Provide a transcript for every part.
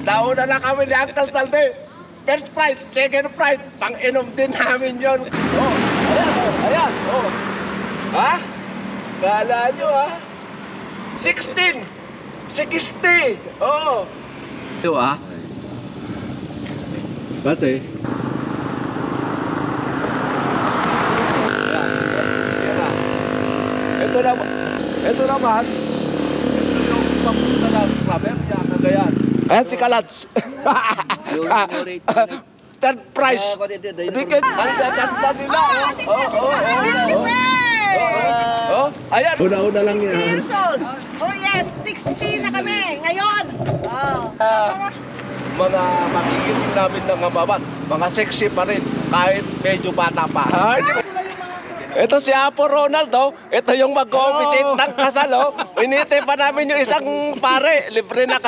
Nauna na kami ni Uncle Salde. First prize, second prize, pang-inom din namin yun. Oh, ayan. Ha? Kala nyo ha? 16! 60! Oo. Ito ha? Kasi ito naman yung papunta ng Claver, Cagayan. Ayan si Kalats. Third prize. Bigyan ang gaganda nila. Ayan. Una-una lang yan. Oh yes, 16 na kami ngayon. Mga magigiling namin ng mababat. Mga sexy pa rin. Kahit medyo bata pa. Ito si Apo Ronaldo. Ito yung mag-officiate ng kasal. Inintay pa namin yung isang pare. Libre na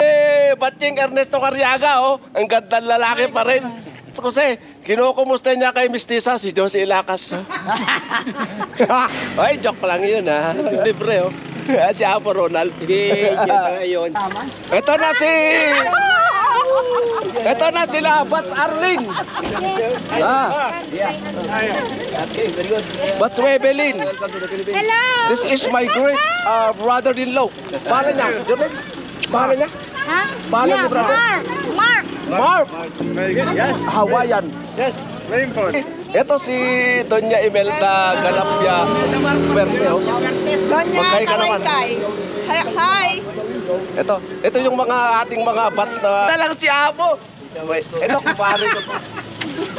Batching Ernesto Carriaga. Ang gandang lalaki pa rin. Kasi kinukumusta niya kay Mistisa si Josie Ilacas. Ay, joke lang yun ha. Libre si Apo Ronald. Hindi, yun. Ito na sila, Bats Arling. Okay, very good. Bats Webelin. Welcome to the Philippines. Hello. This is my great brother-in-law. Paano niya? Paano niya? Ha? Paano niya, brother? Mark. Marv. Very good. Yes. Hawaiian. Yes. Very important. Ito si Doña Imelda Galapia Bermeo. Donya Magkay ka naman. Hi. Ito yung mga ating mga bats na lang si Apo. Ito,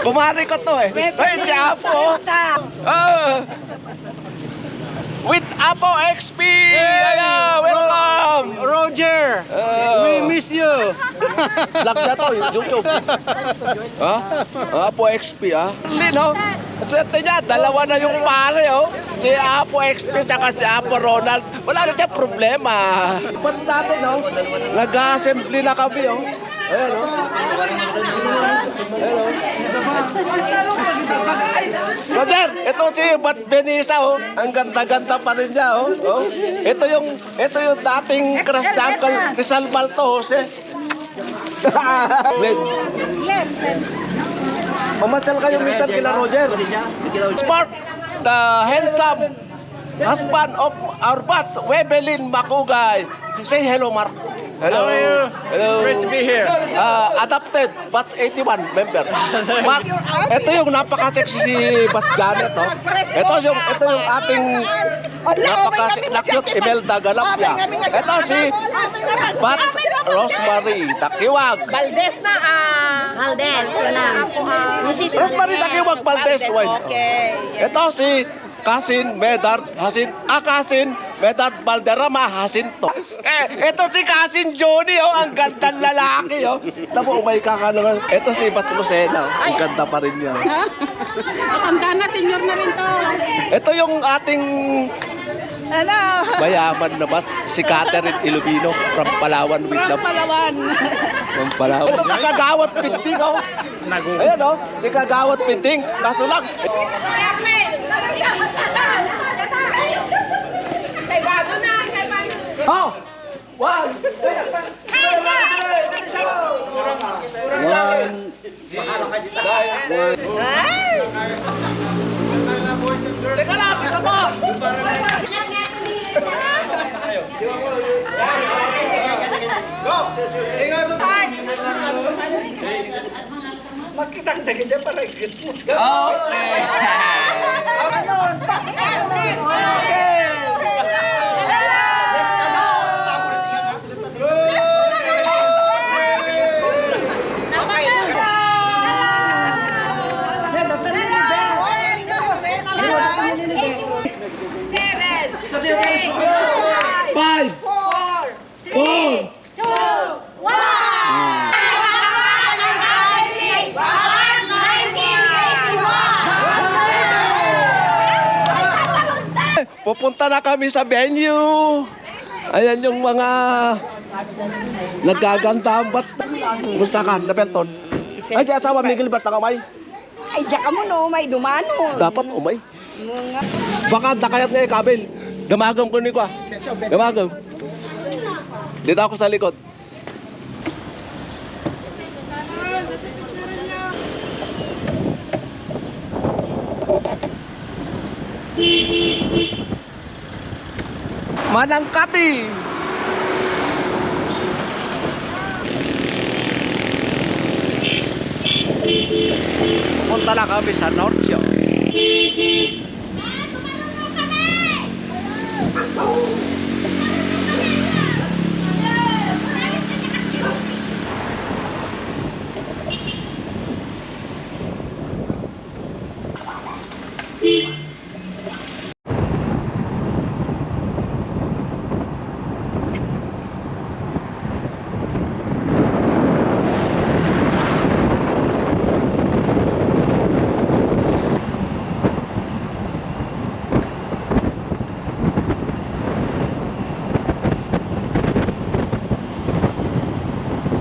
kumari ko to eh. Ay, si Apo. With Apo XP. Ayan, welcome. Roger, we miss you. Vlog na to, YouTube. Apo XP Lino, swerte niya, dalawa na yung pare Si Apo XP at si Apo Ronald. Wala na siya problema. Ipat natin nag-assembly na kami Ayan Roger, ito si Bats Benisa Ang ganda-ganda pa rin niya Ito yung dating crush na Uncle Rizal Balto Jose. Mamasyal kayo minsan kila Roger. Smart, the handsome husband of our Bats, Webelin Makugay. Say hello, Mark. Hello. How are you? Hello. Great to be here. Adopted, Bats 81 member. Mark, ito yung napaka-sexy si Bats Janet, Ito yung ating napaka-cute Imelda Galapia. Ito si Bats Rosemary Takiwag. Valdez na Valdez na. Rosemary Takiwag Valdez. Okay. Ito si Kasin Medard Valderrama Jacinto. Ito si Kasin Johnny ang gandang lalaki Tamo umay ka naman. Ito si Bats Lucena ang ganda pa rin niya. Matanda na, senior na rin to. Ito yung ating mayaman na Bats, si Catherine Ilubino from Palawan, Vietnam. From Palawan. Ito si Kagawat Pinting Ayan si Kagawat Pinting. Kaso lang. One. Teka lang, isa pa. Makitang-tagin dyan para ikit mo. Okay. Five, four, two, one. Pupunta na kami sa venue. Ayan yung mga nagaganda ang Bats. Gusto ka, Napelton? Ay, di asawa Miguel Bert na kamay. Ay, diyan ka mo may dumano. Dapat umay. Baka nakayat nga yung kabel. Gamagam ko ni ko Gamagam. Dito ako sa likod. Malangkati. Punta na kami sa North Shore.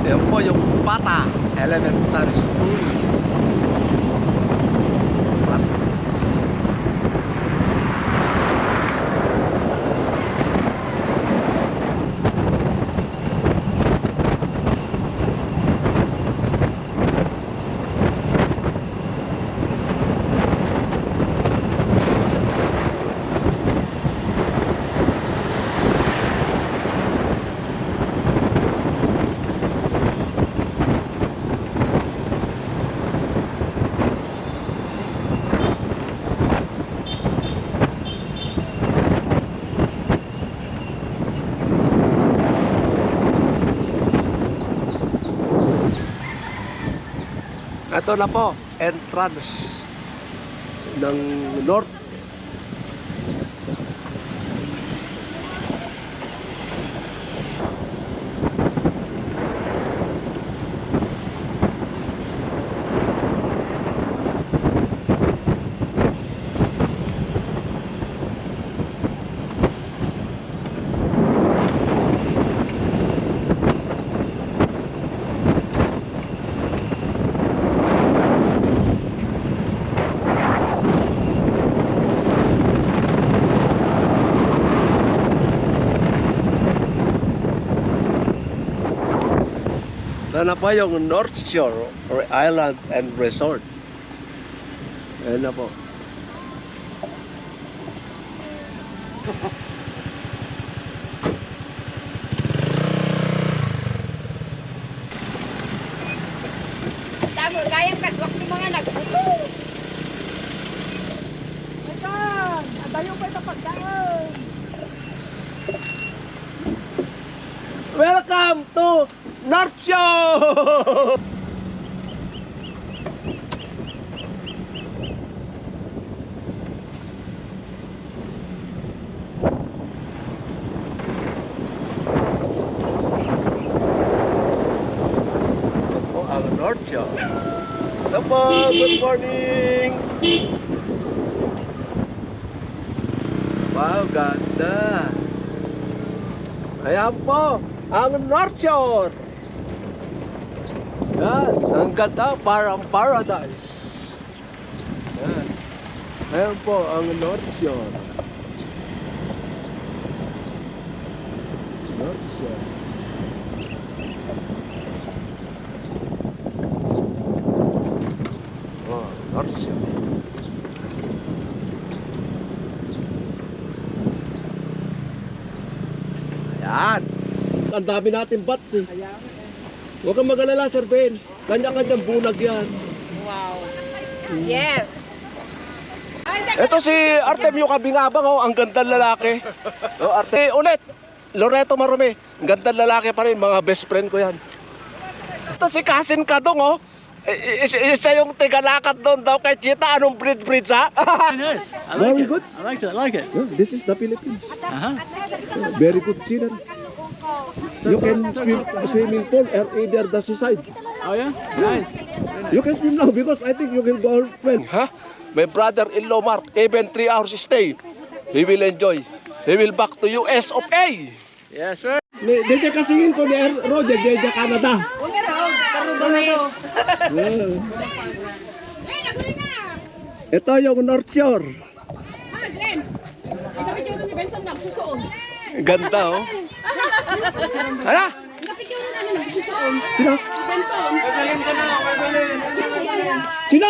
Yan po yung Bata Elementary School. Ito na po, entrance ng North. Ito na po yung North Shore Island and Resort. Ayan na po. Tamo, gayang kagwak ng mga nagputo. Ito, abayo pa ito pagdaan. Welcome to North Shore! Ito po ang North Shore. Ito po, good morning! Wow, ganda! Ayan po, ang North Shore! Yan, ang ganda, parang paradise. Yan. Ayan po ang North Shore. North Shore. Oh, North Shore. Ayan. Ang dami natin bats eh. Huwag kang mag-alala, Sir Benz. Kanya-kanyang bunag yan. Wow. Yes. Ito si Artemio Kabingabang, oh, ang gandang lalaki. Oh, ulit, Loreto Marome, ang gandang lalaki pa rin, mga best friend ko yan. Ito si Kasin Kadong, oh. Isa yung tigalakad doon daw kay Chita. Anong breed ha? Nice. I Very like it. good. I like it. This is the Philippines. Uh-huh. Very good scenery. You can swim swimming pool or either the seaside. Oh yeah? Nice. You can swim now because I think you will go well. Huh? My brother-in-law Mark, even 3 hours stay. He will enjoy. He will back to US of A. Yes, sir. Deja kasingin ko ni Roger, Deja Canada. Ito yung North Shore. Ganda oh. Hala? Sino? Sino?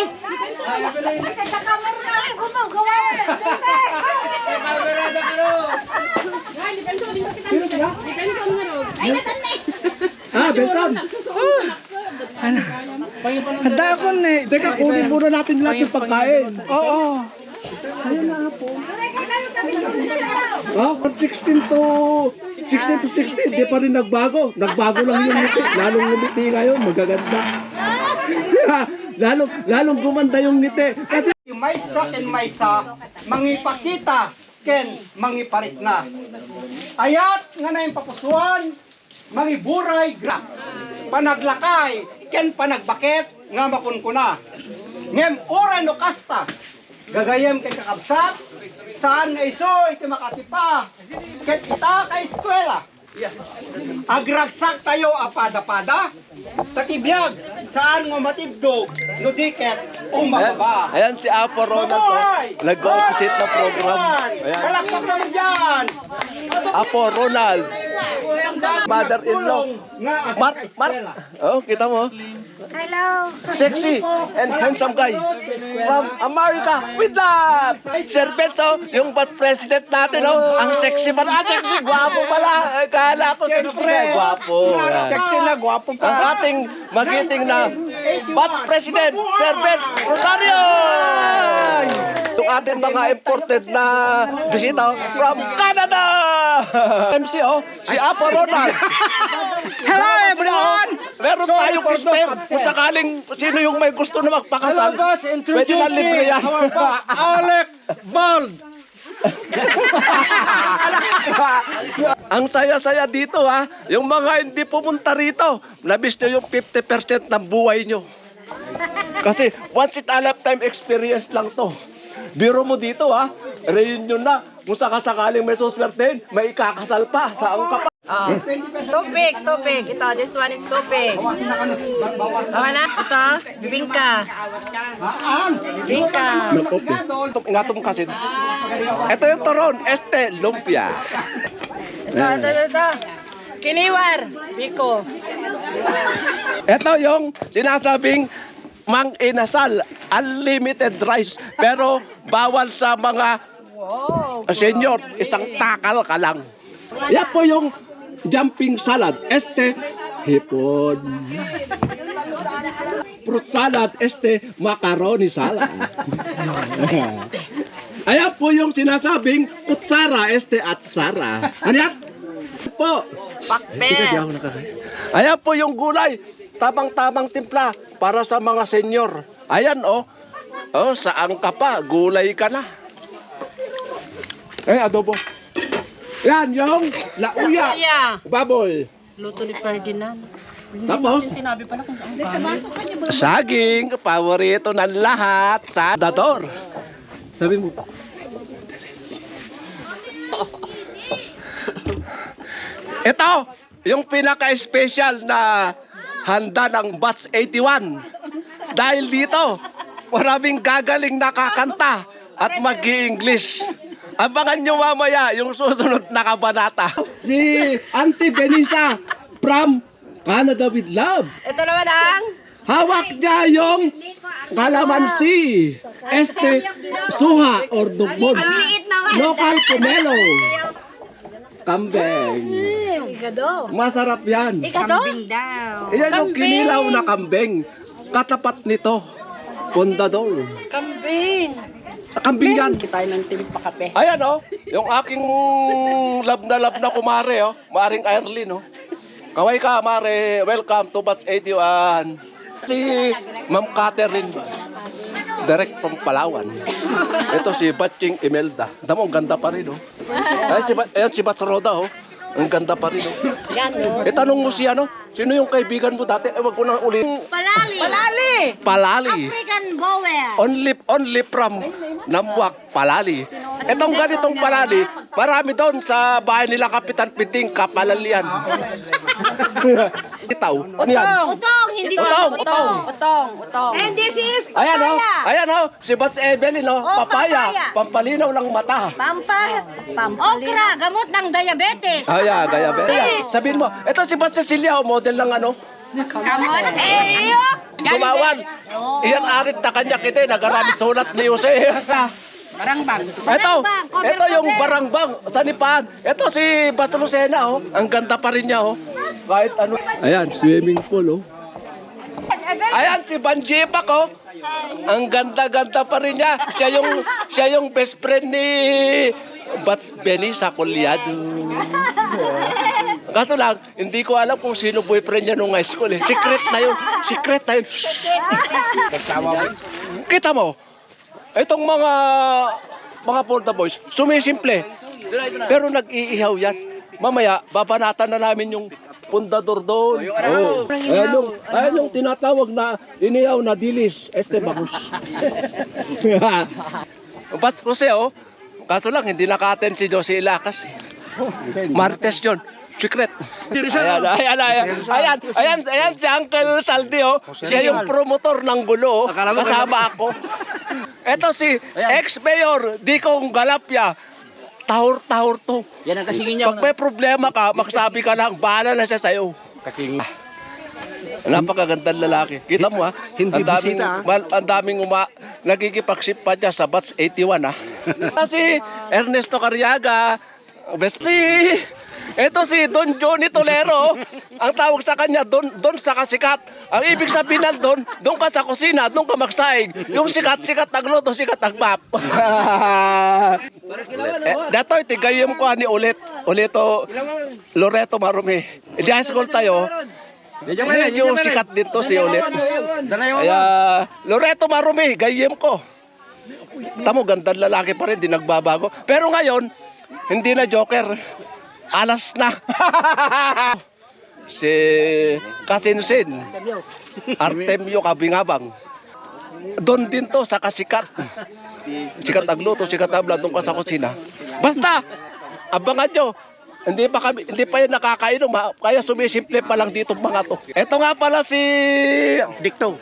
Ah, Benson! Handa ako na eh. Teka, kunin muna natin lahat yung pagkain. Oo. Ah, from 16 to 16, di pa rin nagbago. Nagbago lang yung ngiti. Lalong ngumiti ngayon, magaganda. lalong gumanda yung ngiti. Kasi Maysa ken maysa, mangipakita ken mangiparit na. Ayat nga na yung papusuan, mangiburay gra. Panaglakay ken panagbakit nga makunkuna. Ngem oray no kasta, gagayem ken kakabsat, saan nga iso iti makatipa, ket ita ka eskwela. Agragsak tayo apada-pada, takibiyag saan nga matidog, no diket umababa. ayan si Apo Ronald. Nag-officiate ng program. Ayan. Kalakpak naman dyan! Apo Ronald. Mother-in-law. Nga Mark, oh, kita mo. Hello. Sexy and handsome guy from America with love. Sir Benzo, yung vice president natin, oh, ang sexy pala. Ah, sexy, guwapo pala. Ay, kala ko sexy, guwapo. Yan. Sexy na, gwapo Ang pa. ating magiting na vice president, Sir Ben Rosario. Yung ating mga imported na bisita from Canada. MC, oh, si Apo Ronald. Hello everyone! Meron tayong spare kung sakaling sino yung may gusto na magpakasal. Pwede na libre yan. Alec Bald! Ang saya-saya dito ha. Yung mga hindi pumunta rito, nabis nyo yung 50% ng buhay nyo. Kasi once in a lifetime experience lang to. Biro mo dito ha, reunion na. Kung sakasakaling may suswertein, may ikakasal pa. Saan ka pa? Tupig. Ito, this one is tupig. Okay na? Ito, bibingka. Bibingka. Ingatom kasi. Ito yung turon, lumpia. Ito. Kiniwar. Biko. Ito yung sinasabing mang inasal, unlimited rice. Pero bawal sa mga senior, isang takal ka lang. Yan po yung jumping salad. Hipon. Fruit salad, macaroni salad. Ayan po yung sinasabing kutsara, atsara. Ano yan? Po. Pakbel. Ayan po yung gulay. Tamang-tamang timpla para sa mga senior. Ayan oh. Oh, saan ka pa? Gulay ka na. Adobo. Yan yung lauya. Baboy. Luto ni Ferdinand. Tapos, Sinabi pala kung saan kanin. saging, paborito ng lahat. Sa dador. Sabi mo. Ito, yung pinaka-special na handa ng Batch 81. Dahil dito, maraming gagaling nakakanta at mag-i-English. Abangan nyo mamaya yung susunod na kabanata. Si Auntie Benisa from Canada with Love. Ito naman ang Hawak niya yung kalamansi. Suha or dugbon. Local pomelo. Kambeng. Igado. Masarap yan. Igado? Iyan yung kinilaw na kambeng. Katapat nito, pondador. Kambing. Kambing yan. Tayo ng tilig pa kape. Ayan oh, yung aking love na kumare oh, Maring Irene oh. Kaway ka Mare, welcome to Batch 81. Si Ma'am Catherine, direct from Palawan. Ito si Batching Imelda. Damo, ang ganda pa rin oh. Ayan si Batch Roda oh. Ang ganda pa rin oh. Tanong mo siya no, sino yung kaibigan mo dati? Wag ko na ulit. Palali. African Bower. Only from Namwak, Palali. Itong ganitong Palali, marami doon sa bahay nila Kapitan Piting, Kapalalian. Itaw. Ano yan? Utong, hindi Utong. And this is Ayan o, si Bats Evelyn o, papaya, pampalinaw ng mata. Okra, gamot ng diabetes. Ayan, gaya be. Sabihin mo, ito si Bats Cecilia, model ng ano, Gamot. gumawan. Iyan arit na kanya kita, nagarami sulat ni Jose. Barangbang. Ito yung barangbang sa Nipan. Ito si Bas Lucena, oh. Ang ganda pa rin niya, oh. kahit ano. Ayan, swimming pool, oh. Ayan, si Banjipak, oh. Ang ganda-ganda pa rin niya. Siya yung best friend ni Bats Benny sa Kulyado. Kaso lang, hindi ko alam kung sino boyfriend niya nung high school, eh. Secret na yun. Secret na yun. Kita mo, itong mga Porta Boys, sumisimple. Pero nag-iihaw yan. Mamaya, babanatan na namin yung pundador doon. Oh. Ayan yung tinatawag na inihaw na dilis. Bagus. Bats Jose, oh. Kaso lang, hindi naka-attend si Josie Ilacas. Martes yun. Secret. Ayan, si Uncle Saldi, oh. Siya yung promotor ng gulo, oh. Kasama ako. Eto si ex-mayor, Dikong Galapia. Tahor-tahor to. Yan ang kasingin niya. Pag may problema ka, magsabi ka lang, bahala na siya sa'yo. Napakagandang lalaki. Kita mo, ha? Hindi bisita, Ang daming nagkikipagsip pa dyan sa Bats 81, ha? Si Ernesto Carriaga, ito si Don Johnny Tolero. Ang tawag sa kanya, Don sa kasikat. Ang ibig sabihin ng Don ka sa kusina, Don ka magsaing. Yung sikat nagluto, sikat nagbap. Dato, tigayim ko ni Uleto Loreto Marumi. Hindi high school tayo. Medyo sikat dito si Ulet. Kaya, Loreto Marumi, gayim ko. Tamo, gandang lalaki pa rin, di nagbabago. Pero ngayon, hindi na joker. Alas na. Si Kasinsin, Artemio Kabingabang. Doon din to sa kasikat. Sikat nagluto, sikat nabla, doon ka sa kusina. Basta, abangan nyo. Hindi pa yun nakakainom, ha? Kaya sumisimple pa lang dito mga to. Ito nga pala si Dikto.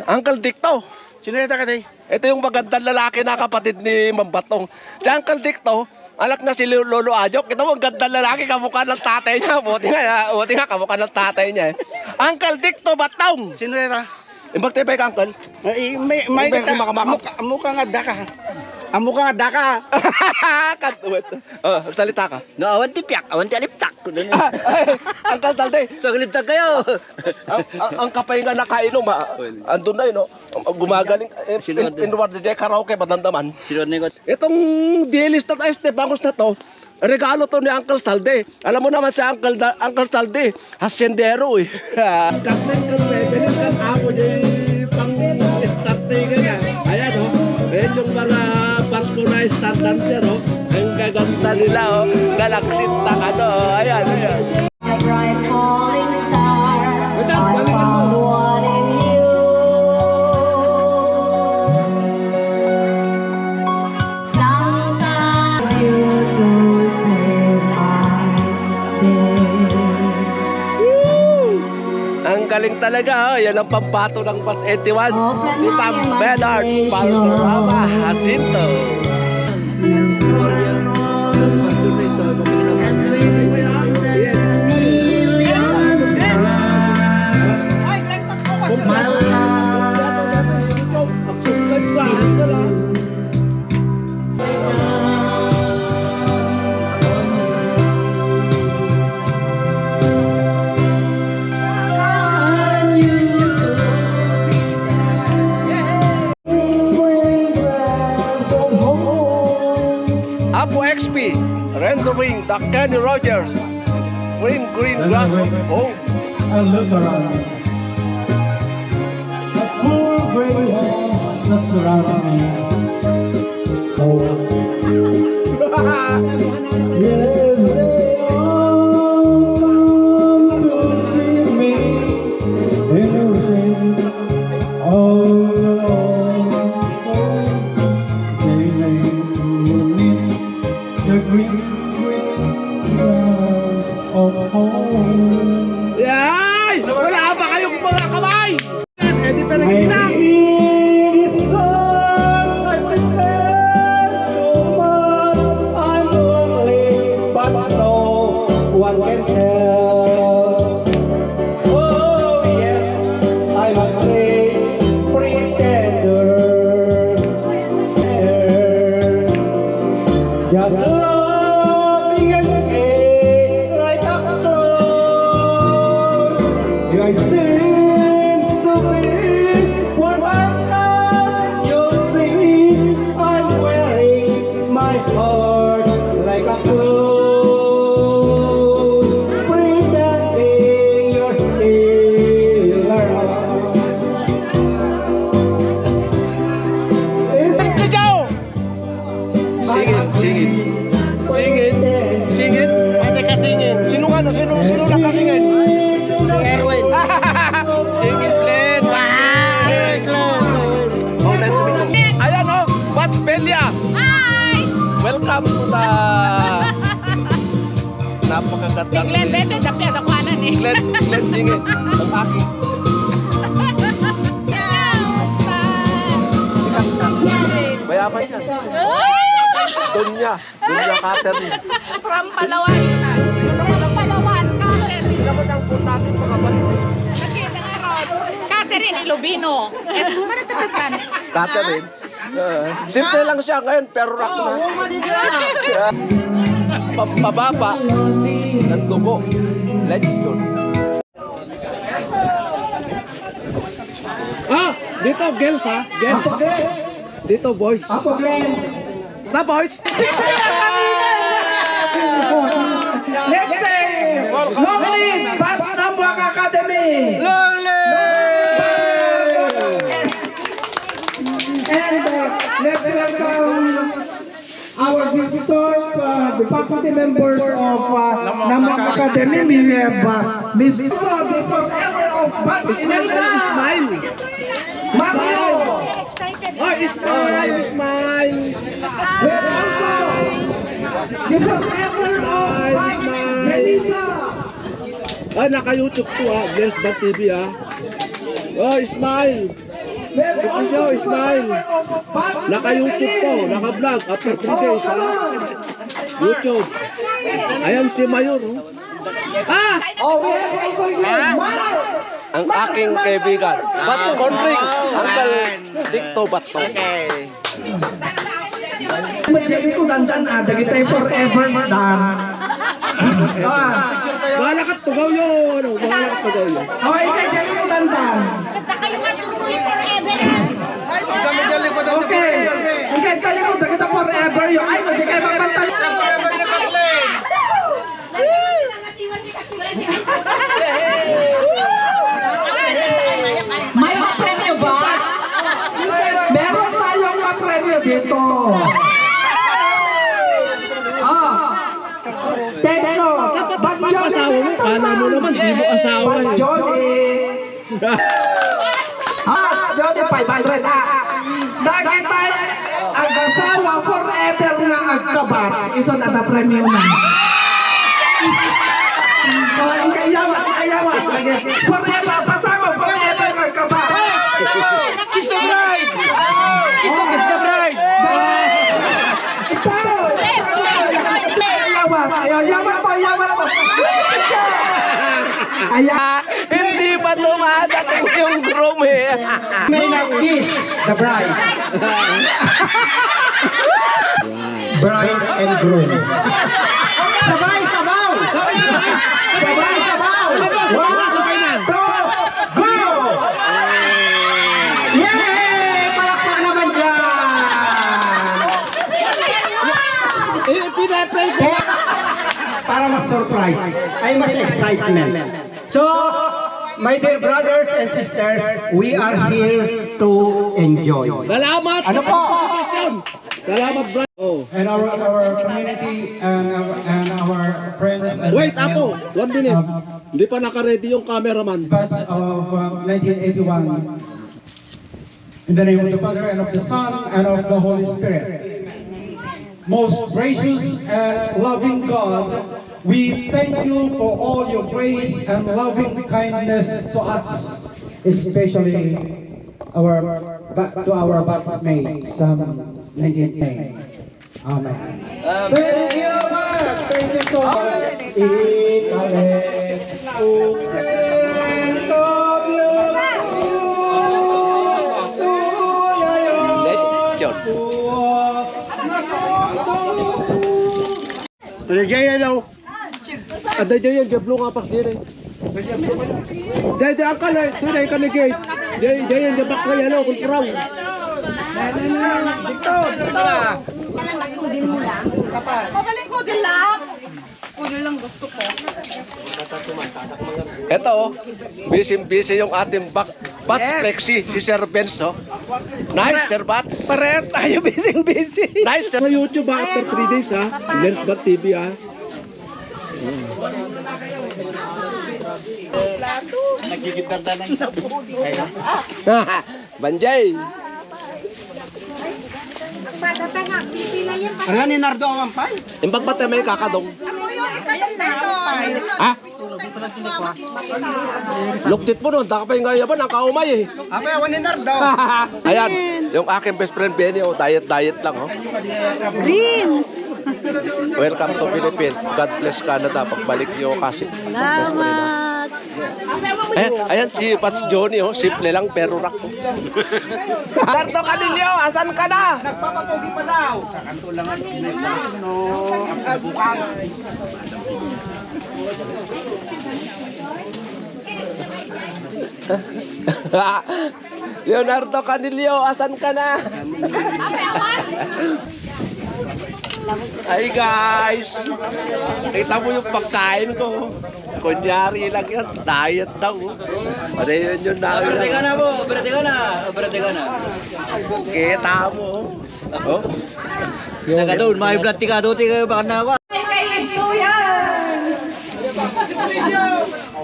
Uncle Dikto. Sino yata ka, tay? Ito yung magandang lalaki na kapatid ni Mambatong. Si Uncle Dikto, anak na si Lolo Ajok. Ito ang gandang lalaki, kamukha ng tatay niya. Buti nga, kamukha ng tatay niya. Uncle Dikto Batong. Sino yata? Imbagtibay ka, Uncle. May mukha nga daka. Ang mukha nga daka. Salita ka. No, awan ti piyak, awan ti aliptak. Uncle Talde. So, aliptak kayo. Ang kapay nga nakainom, ha? Andun na yun, no? Gumagaling. Inward DJ karaoke, madandaman. Sino na yung Itong dilis na Bangos na to, regalo to ni Uncle Salde. Alam mo naman si Uncle Salde, hasyendero, eh. Captain Kalpe, binigyan ako yung pang-start na yan. Ayan, oh. Ayan yung mga Pasko na standard niya, oh. Ang gaganda nila, oh. Galaxy Tank, ano, ayan, ayan. A bright falling star, Madam, I galingan mo. found one in you. Sometimes you do say my day. Ang galing talaga, oh. Yan ang pambato ng Bus 81. Often Si Pam my Bernard imagination Palorama Jacinto. My love on you. Apo XP, rendering the Kenny Rogers. Green grass of home. I look around. The poor gray walls that surround me. Oh. Yes, they all come to see me. Innocent, all alone. Standing the green grass of home. Yay! Wala ba kayong mga kamay? Eh di pa I naghinang. need the sun, I pretend no man, I'm lonely, but no one can tell. Oh yes, I'm a great pretender. Just laughing and gay like a clown. napakagandang Glenn, dito, tapi ako kanan eh. Glenn singit. Ang aking. Mayaman niya. Dunya Catherine. From Palawan. From Palawan, Catherine. Naman ang puntatin mga bansa. Nakita nga ron. Catherine Ilubino. Yes, maratakan. Catherine. Simple lang siya ngayon, pero rock na. Pababa ng dugo. Legend. Dito, girls ha? Girls. Dito, boys. Apo Glenn. Na, boys? Let's say, Lovely Bats Namwak Academy. And let's welcome our visitors, the faculty members of Namwak Academy. We have Miss also the forever of Bats Imelda. Mario. Oh, smile. We have also the forever of Bats Melissa. Ay, naka-YouTube to ha. Bless Band TV ha. Oh, smile. We have also the Smile. forever of Bats Naka-YouTube to. Naka-vlog. After 3 days ha. YouTube. Ayan si Mayor. Oh. Oh, we have also here, Mar. Ang aking kaibigan. Bato Conring. Uncle Dicto Bato. Menjadi ko dandan ada kita forever star. Bahala ka tugaw yun. Bahala ka tugaw yun. Oh, ikay jadi ko dandan. Okay. Ikay kali ko kita forever yo. Ay, hindi kayo mapantal. May ma-premyo ba? Meron tayong ma-premyo dito. Tento, Bas Jolly, Ano mo naman, di mo asawa Bas eh. Jolly. Jolly 500 Dagi tayo ang kasawa forever nga agkabats. Iso na na-premium na. Ayawan. Forever, pasama forever nga agkabats. Kiss the bride! Kiss the bride! Ito! Ayawan po. Hindi pa dumadating yung groom eh. May nag-kiss the bride. Bride and groom. Sabay-sabaw! Sabay-sabaw! 1, 2, go! Yay! Palakpak naman dyan! Pinaplay ko. Para mas surprise, ay mas excitement. So, my dear brothers and sisters, we are here to enjoy. Salamat. Ano po? Salamat, bro. Oh. And our community and our friends. Wait, Apo. 1 minute. Hindi pa naka-ready yung cameraman. Batch of 1981. In the name of the Father and of the Son and of the Holy Spirit. Most gracious and loving God, we thank you for all your grace and loving kindness to us, especially to our batchmates, some 1910. Amen. Thank you much. Thank you so much. Ligay hello. Ada jaya jablo nga pak dire. Dai angkal eh, tu dai kan gate. Dai jabak ka hello kun puraw. Dito. Pabalingkudin lang. Kunin lang gusto ko. Ito, busy yung ating Bats Flexi, si Sir Benz, oh. Nice, Sir Bats. Pares tayo busy. Nice, Sir. Sa YouTube after 3 days ha. Lens Bat TV ha. Banjay. Ano ni Nardo ang pay? Imbag ba tayo may kakadong? Ano yung ikatong na ito? Ha? Luktit mo nun, takapay nga yaman, ang kaumay eh. Ape, waninar daw. Ayan, yung aking best friend Benny, oh, diet lang. Oh. Welcome to Philippines. God bless Canada. Pagbalik niyo kasi. Best friend, oh. Ayan si Pats Johnny, oh. Simple lang pero rock. Lardo Canilio, asan ka na? Nagpapapogi pa daw. Leonardo Canilio, asan ka na? Hi guys! Kita mo yung pagkain ko. Kunyari lang yan, diet daw. Ano yun namin. Berarti ka na po, berarti ka na, berarti ka na. Kita mo. Oh? Nagkataon, may berarti ka doon, tingnan baka na ako.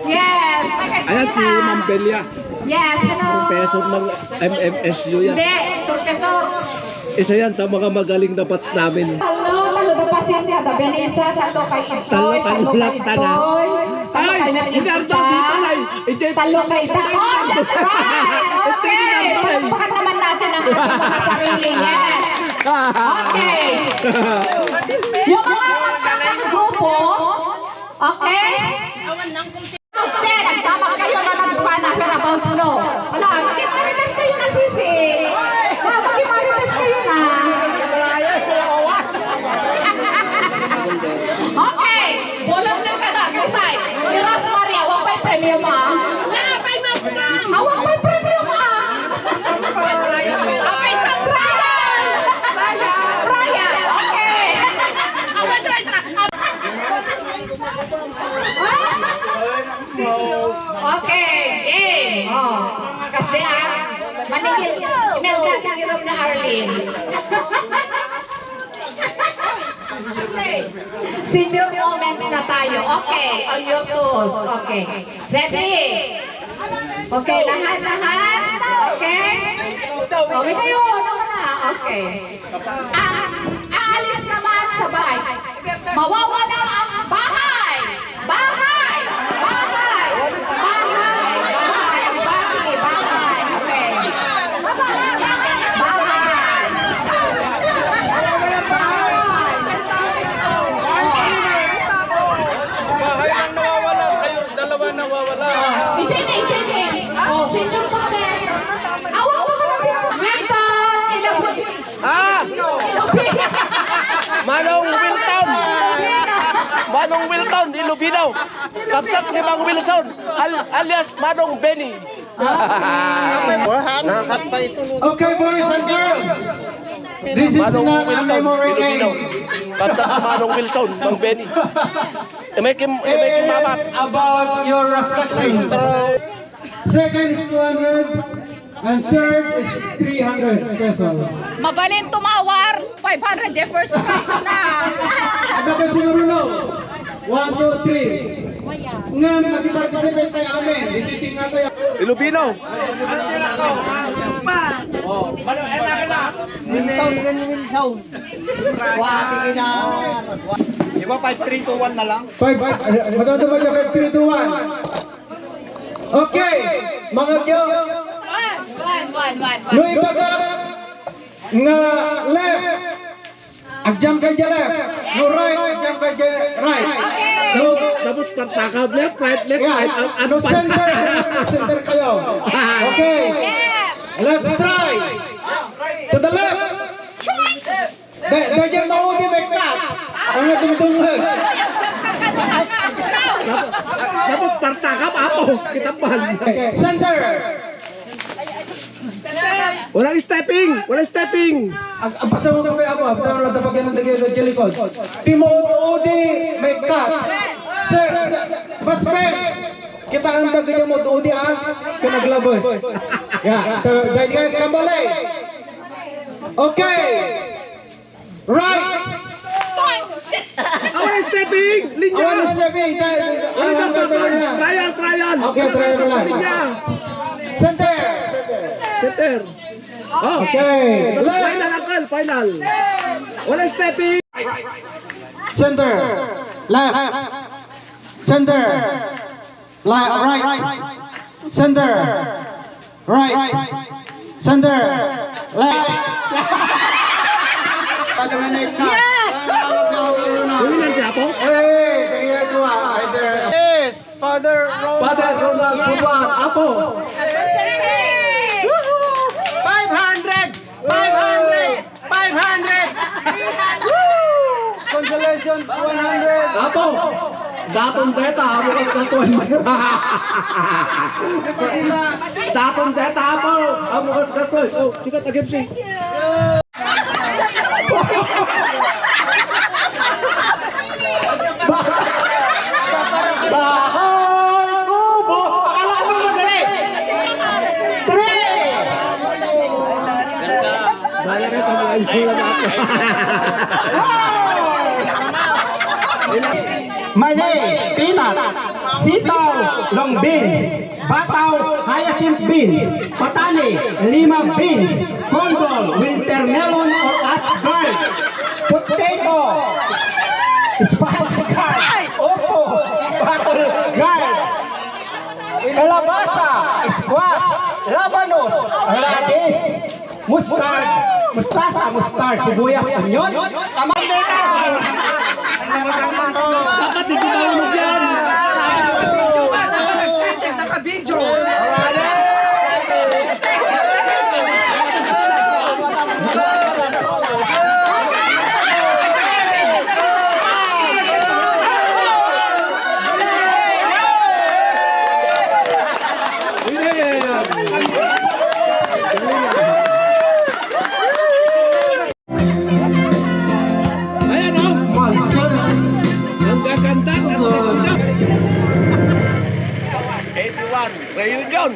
Yes! Ayan si Ma'am Belia. Yes, ano? Professor ng MMSU yan. Hindi, surpesor. Isa yan sa mga magaling na bats namin. Talo na pasensya sa Benisa, talo kay Itoy, Talo lang tana. Ay, Inardo, di pala. Talo kay Itoy. Oh, that's right! Okay! Palakpakan naman natin ang ating mga sarili. Yes! Okay! Yung mga magkakagrupo, okay? Hindi, nagsama kayo na nagpana pero about snow. Wala, magkimarites kayo na sisi. Magkimarites kayo na. Okay, volunteer ka na, Grisay. Ni Rosemary, awang may premium ah. Awang may premium ah. Okay, Ryan! Ryan, okay. Okay, game. Oh, kasi manigil, imelda sa hirap na Arlene. Senior moments na tayo. Okay, on your toes. Okay. Ready? Okay, lahat. Okay? Okay kayo. Ano na? Okay. Aalis naman sa bahay. Mawawala ang bahay. Bahay. Bahay. Bahay. Bahay. Ang bahay. Bahay. Okay. Bahay ang nawawala, kayo dalawa nawawala. JJ. Oh, senior comments. Awa ka ng senior. Wilton, ilabot. Ah! Manong Wilton, Ilubinaw. Kapsat ni Mang Wilson, alias Manong Benny. Okay, boys and girls. This is not a memory game. Kapsat ni Manong Wilson, Mang Benny. Imekim It mamat. is about your reflections. Second is 200 and third is 300 pesos. Mabalin tumawar. 500 the first prize na. Ada ka siguro no? 1, 2, 3. Nga, mag-participate tayo amin. Ititing nga tayo. Ilubinaw. Di ba 5, 3, 2, 1 na lang? 5, matanda ba dyan? 5, 3, 2, 1. Okay, mga kyo. No ibaga nga left. Agjam ka dyan left. No right, agjam ka dyan right. No, Tapos partakab, left, right. no center. No center kayo. Okay, let's try. To the left. Dahil maudi may cut. Ang natungtungag. Tapos partakab, apo. Kitapan. Center. Walang stepping. Ang pasama ko ako, ang lang tapagyan ng dagay likod. Udi may cut. Sir, but space. Kita ang dagay mo udi kanaglabos. Dahil kambali. Okay. Right. Walang stepping. Linya. Awan stepping. Trial. Okay, try mo lang. Linya. Center. Oh, Okay. Left. final, uncle. Final. Walang stepping. Center. Left. Center. Right. Center. Right. Center. Left. Winner si Apo? Yes, Father Ronald. Father Ronald Budwan, Apo. 500! 500! Congratulations, 100! Apo. Datong deta, amo ka katuan mo. Datong deta, Apo. Amo ka katuan. Oh, sikat agim si. Bahay kubo! Akala ko bang madali? 3! Bala ka sa mga isula na ako. Mani, peanut, sitaw, long beans, bataw, hyacinth beans, patani, lima beans, condol, winter melon or asgard, potato, spice gourd, opo, battle gourd, kalabasa, squash, labanos, radish, mustard, mustard, sibuyas, onion, kamandela. Dapat di kita lumog yan. Ayan o. Ang gaganda. 81, reunion.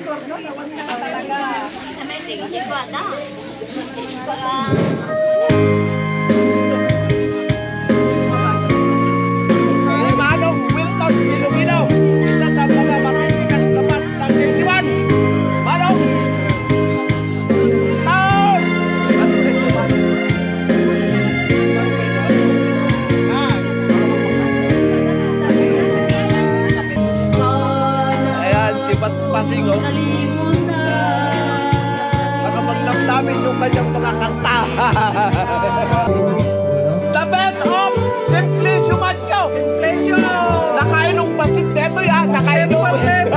Manong Wilton Ilumino, isa sa mga matitigas na bats ng 81. Manong! Taon! Ayan, si Bats Pasingo. Nakapagdamdamin yung kanyang mga kanta. The best of Simplicio Macho. Simplicio! Nakainom pasit dito yan. Nakainom pasit.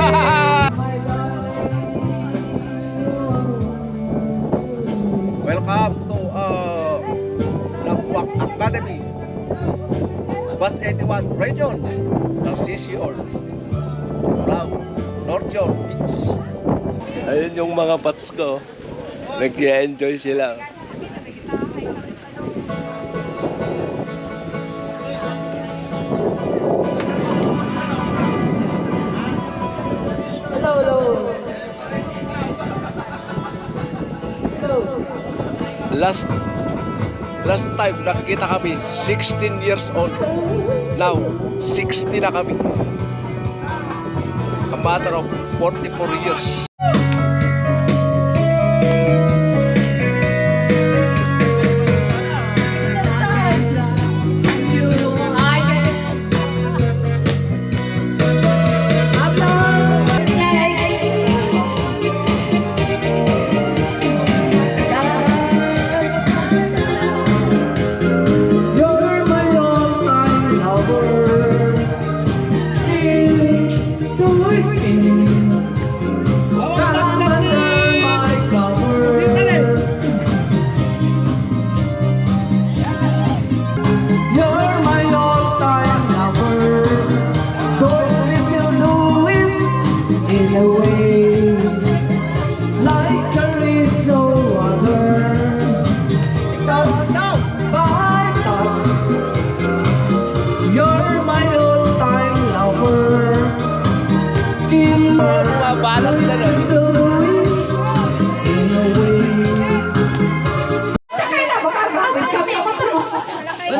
Welcome to Lapuak Academy. Bus 81 Region sa CCR. Brown, North Shore Beach. Ayun yung mga bats ko. Nag-enjoy sila. Last time nakikita kami 16 years old. Now 60 na kami. A matter of 44 years.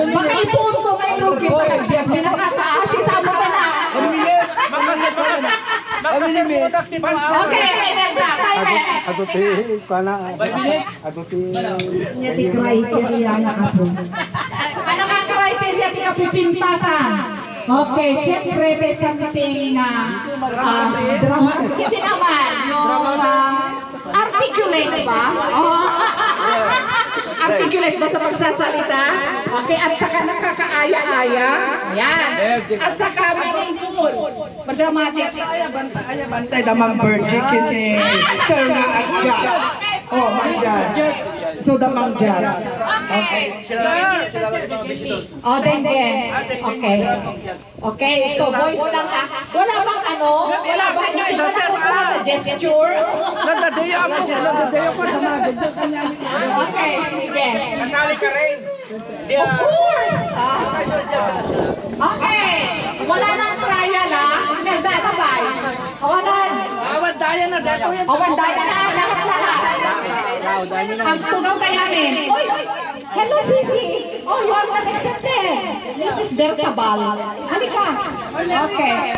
Baka ipuon ko may lugi pa kaya pinakakaasi sa mo na. Okay, Nya di criteria na ako. ano ka criteria di ka pipintasan? Okay, syempre, there's something dramatic. Hindi naman, yung articulate ba? Oh. Articulate ba sa pagsasalita? Okay, at saka nakakaaya-aya. Yan. At saka meaningful. Dramatic. Bantay damang virgin kini sir nga at judge. Oh, my judge. So damang judge. Okay. Oh, then. Okay. Okay, so voice lang ha. Wala bang ano? Wala bang hindi ba nakukuha sa gesture? Okay, sige. Kasali ka rin. Of course! Okay, wala nang trial ha. Merda, tabay. Kawanan. Awan daya na, lahat-lahat. Ang tugaw tayo namin. Oy, hello Sisi. Oh, you are not accepted. Mrs. Bersabal. Halika. Okay.